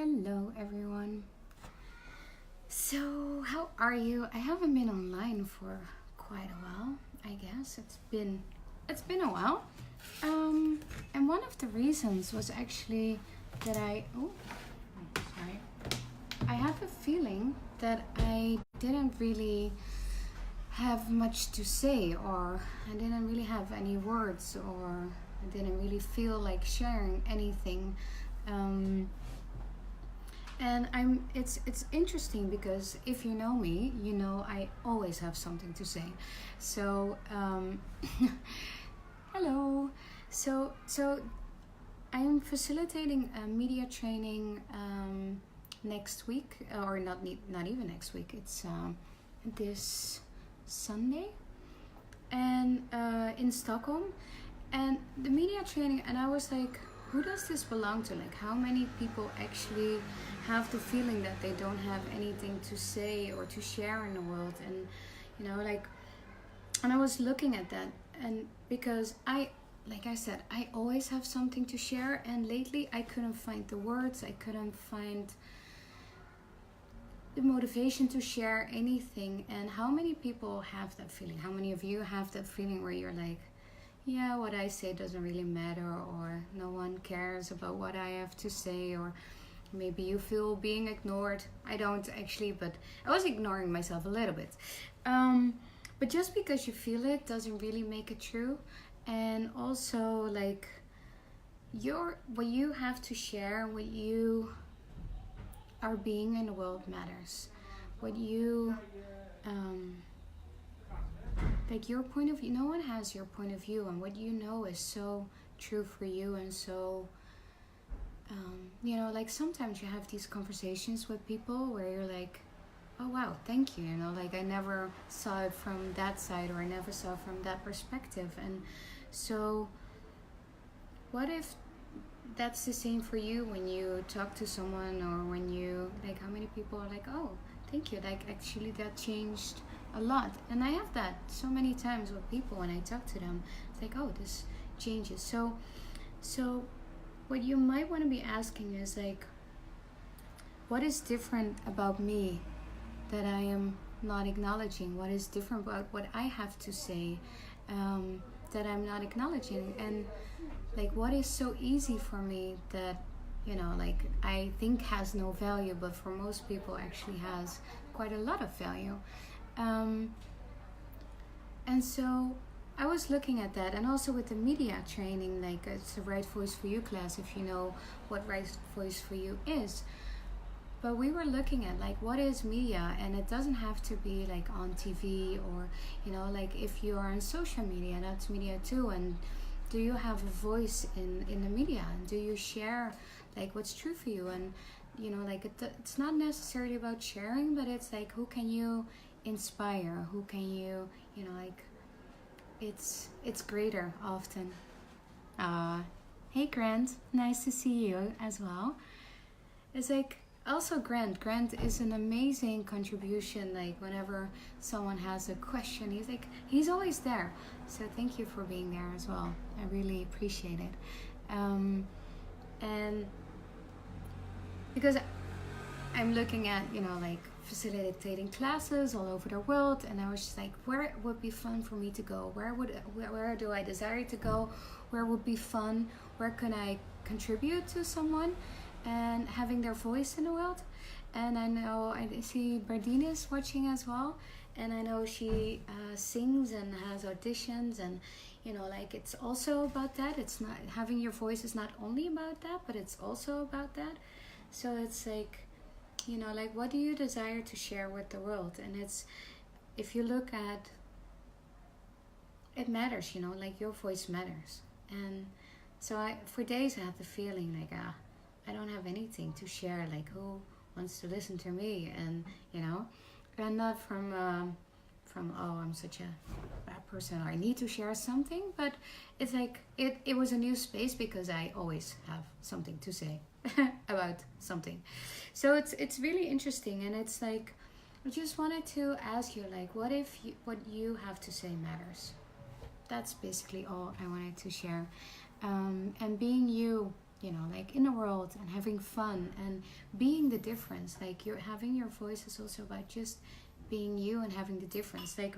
Hello everyone. So how are you? I haven't been online for quite a while. I guess it's been a while. And one of the reasons was actually that sorry. I have a feeling that I didn't really have much to say, or I didn't really have any words, or I didn't really feel like sharing anything. And it's interesting because if you know me, you know I always have something to say. So hello. So I am facilitating a media training next week, or not even next week. It's this Sunday, and in Stockholm, and the media training. And I was like, who does this belong to? Like, how many people actually have the feeling that they don't have anything to say or to share in the world? And and I was looking at that, and because like I said, I always have something to share, and lately I couldn't find the words, I couldn't find the motivation to share anything. And how many people have that feeling? How many of you have that feeling where you're like, yeah, what I say doesn't really matter, or no one cares about what I have to say, or maybe you feel being ignored. I don't actually, but I was ignoring myself a little bit. But just because you feel it doesn't really make it true. And also, like, what you have to share, what you are being in the world matters. What you like, your point of view, no one has your point of view, and what you know is so true for you. And so like, sometimes you have these conversations with people where you're like, oh wow, thank you, like, I never saw it from that side, or I never saw it from that perspective. And so what if that's the same for you when you talk to someone, or when you, like, how many people are like, oh, thank you, like, actually that changed a lot. And I have that so many times with people when I talk to them. It's like, oh, this changes. So what you might want to be asking is, like, what is different about me that I am not acknowledging? What is different about what I have to say that I'm not acknowledging? And, like, what is so easy for me that like, I think has no value, but for most people actually has quite a lot of value. And so I was looking at that, and also with the media training, like, it's the Right Voice for You class, if you know what Right Voice for You is. But we were looking at, like, what is media? And it doesn't have to be like on TV, or like, if you are on social media, that's media too. And do you have a voice in the media? And do you share, like, what's true for you? And like, it's not necessarily about sharing, but it's like, who can you inspire? Who can you like, it's greater often. Hey Grant, nice to see you as well. It's like, also Grant is an amazing contribution. Like, whenever someone has a question, he's always there. So thank you for being there as well. I really appreciate it. And because I'm looking at like, facilitating classes all over the world, and I was just like, where would be fun for me to go? Where do I desire to go? Where would be fun? Where can I contribute to someone and having their voice in the world? And I know I see Bardina's watching as well, and I know she sings and has auditions, and like, it's also about that. It's not, having your voice is not only about that, but it's also about that. So it's like, like, what do you desire to share with the world? And it's, if you look at it, matters, like, your voice matters. And so for days I had the feeling like, I don't have anything to share. Like, who wants to listen to me? And and not from oh, I'm such a bad person, or I need to share something. But it's like, it was a new space, because I always have something to say about something. So it's really interesting. And it's like, I just wanted to ask you, like, what if what you have to say matters? That's basically all I wanted to share. And being you you know, like in the world and having fun and being the difference. Like you're having your voice is also about just being you and having the difference. Like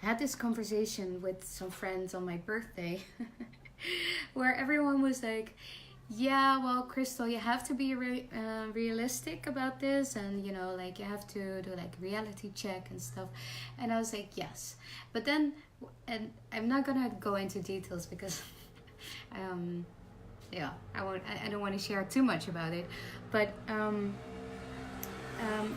I had this conversation with some friends on my birthday where everyone was like, yeah, well, Crystal, you have to be realistic about this, and you know, like you have to do like reality check and stuff. And I was like, yes, but then, and I'm not gonna go into details because yeah, I don't want to share too much about it, but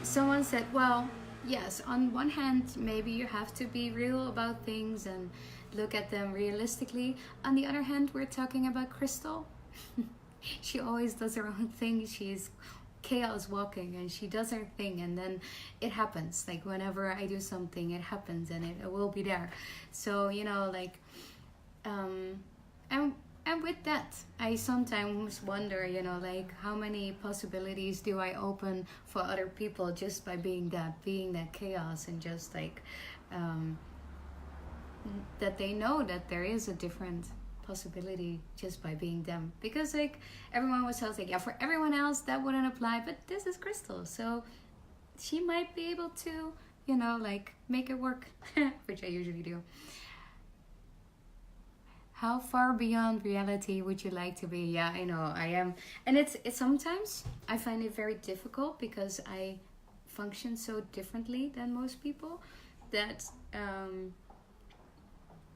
someone said, well, yes, on one hand, maybe you have to be real about things and look at them realistically. On the other hand, we're talking about Crystal. She always does her own thing. She's chaos walking, and she does her thing, and then it happens. Like whenever I do something, it happens, and it will be there. So you know, like and with that, I sometimes wonder, you know, like how many possibilities do I open for other people just by being that chaos, and just like that they know that there is a different possibility just by being them. Because like everyone was always like, yeah, for everyone else that wouldn't apply, but this is Crystal, so she might be able to, you know, like make it work, which I usually do. How far beyond reality would you like to be? Yeah, I know I am, and it's sometimes I find it very difficult because I function so differently than most people that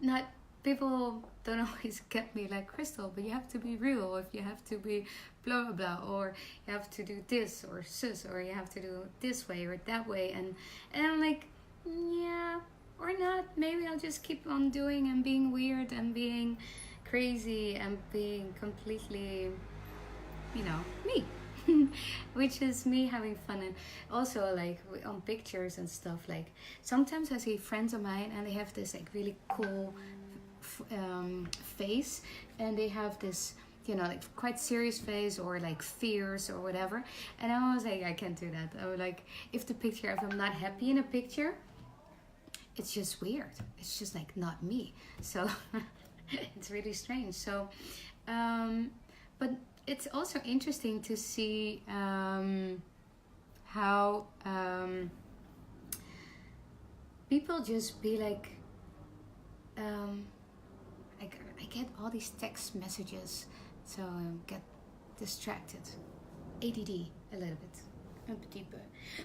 not people don't always get me like, Crystal, but you have to be real, if you have to be blah blah blah, or you have to do this or sis, or you have to do this way or that way, and I'm like, yeah, or not. Maybe I'll just keep on doing and being weird and being crazy and being completely, you know, me. Which is me having fun. And also like on pictures and stuff, like sometimes I see friends of mine and they have this like really cool face, and they have this, you know, like quite serious face or like fierce or whatever, and I was like, I can't do that. I would like, if I'm not happy in a picture, it's just weird, it's just like not me. So it's really strange. So but it's also interesting to see how people just be like, I get all these text messages, so I get distracted, ADD a little bit, un petit peu.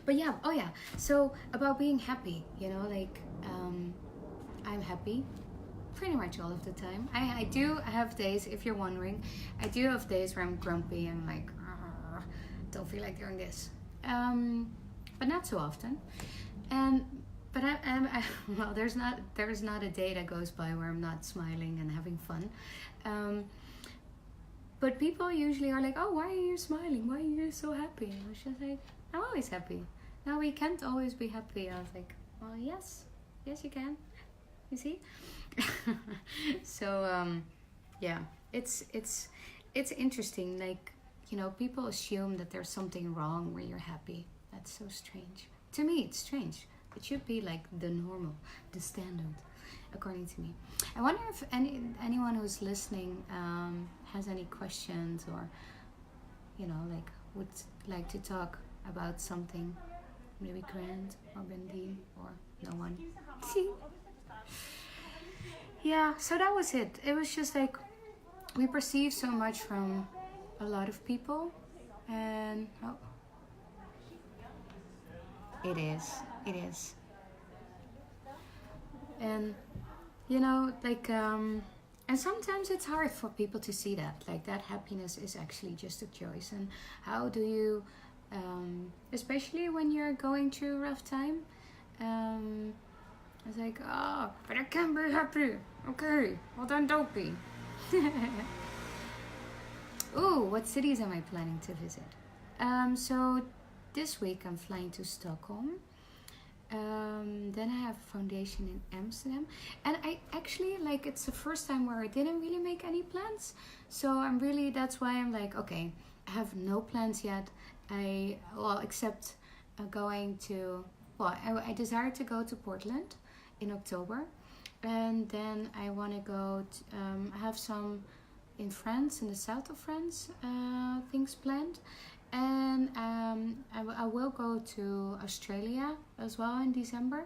But yeah, oh yeah, so about being happy, you know, like I'm happy pretty much all of the time. I do have days, if you're wondering, I do have days where I'm grumpy and like, don't feel like doing this, but not so often. And but I well, there's not a day that goes by where I'm not smiling and having fun. But people usually are like, oh, why are you smiling? Why are you so happy? I was just like, I'm always happy. No, we can't always be happy. I was like, well, yes you can. You see? So yeah, it's interesting. Like, you know, people assume that there's something wrong when you're happy. That's so strange. To me, it's strange. It should be like the normal, the standard, according to me. I wonder if anyone who's listening has any questions, or, you know, like would like to talk about something, maybe Grant or Bendy, or no one. See? Yeah, so that was it. It was just like, we perceive so much from a lot of people, and it is. And, you know, like, and sometimes it's hard for people to see that, like, that happiness is actually just a choice. And how do you, especially when you're going through a rough time, it's like, oh, but I can't be happy. Okay, well then don't be. Ooh, what cities am I planning to visit? So this week I'm flying to Stockholm. Then I have a foundation in Amsterdam, and I actually, like, it's the first time where I didn't really make any plans. So that's why I'm like, okay, I have no plans yet. Except going to, I desire to go to Portland in October, and then I want to go. I have some in France, in the south of France, things planned. And I will go to Australia as well in December.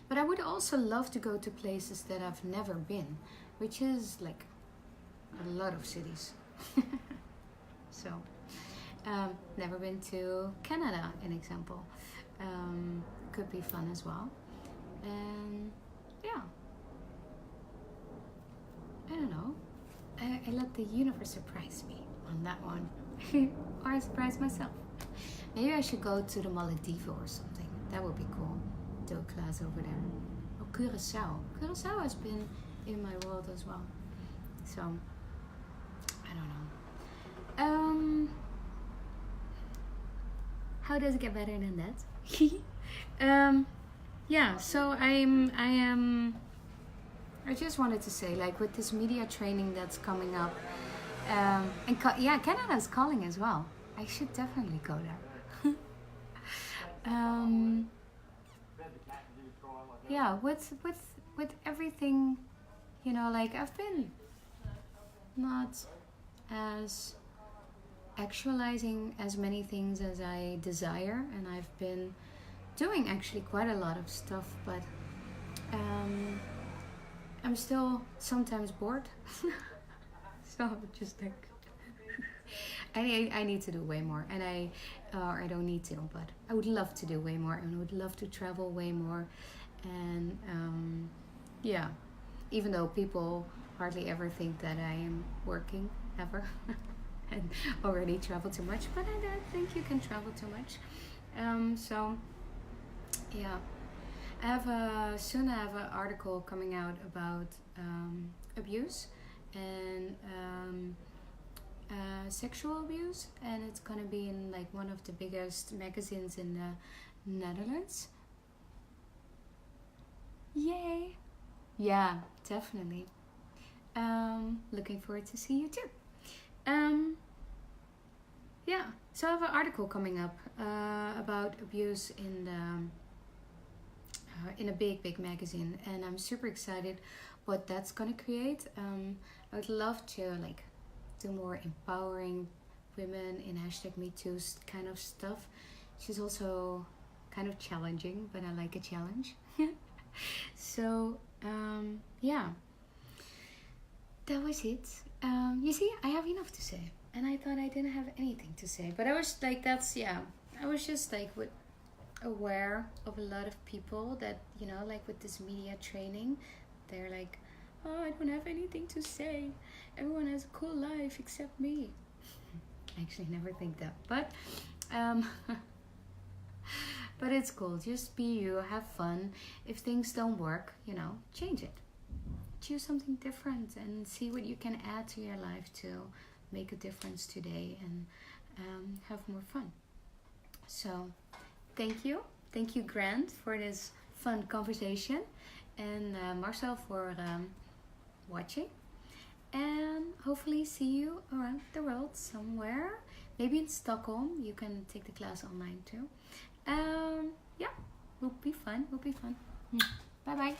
But I would also love to go to places that I've never been, which is like a lot of cities. So, never been to Canada, an example. Could be fun as well. And yeah, I don't know. I let the universe surprise me on that one. Or I surprise myself. Maybe I should go to the Maldives or something. That would be cool. Do a class over there. Or Curacao. Curacao has been in my world as well. So, I don't know. How does it get better than that? Yeah, so I just wanted to say, like, with this media training that's coming up, and yeah, Canada's calling as well. I should definitely go there. Yeah, with everything, you know, like, I've been not as actualizing as many things as I desire, and I've been doing actually quite a lot of stuff, but I'm still sometimes bored. So just like I need to do way more, and I don't need to, but I would love to do way more, and I would love to travel way more. And yeah, even though people hardly ever think that I am working ever and already travel too much, but I don't think you can travel too much. So yeah, soon I have an article coming out about abuse and sexual abuse, and it's gonna be in like one of the biggest magazines in the Netherlands. Yay! Yeah, definitely. Looking forward to see you too. Yeah, so I have an article coming up about abuse in a big magazine, and I'm super excited what that's gonna create. I would love to like do more empowering women in #MeToo kind of stuff. She's also kind of challenging, but I like a challenge. So yeah, that was it. You see, I have enough to say, and I thought I didn't have anything to say, but I was like, I was just like aware of a lot of people that, you know, like with this media training, they're like, oh, I don't have anything to say, everyone has a cool life except me. I actually never think that, but but it's cool. Just be you, have fun. If things don't work, you know, change it. Choose something different and see what you can add to your life to make a difference today and have more fun. So thank you. Thank you, Grant, for this fun conversation, and Marcel for watching. And hopefully see you around the world somewhere. Maybe in Stockholm. You can take the class online too. Yeah, will be fun. Bye bye.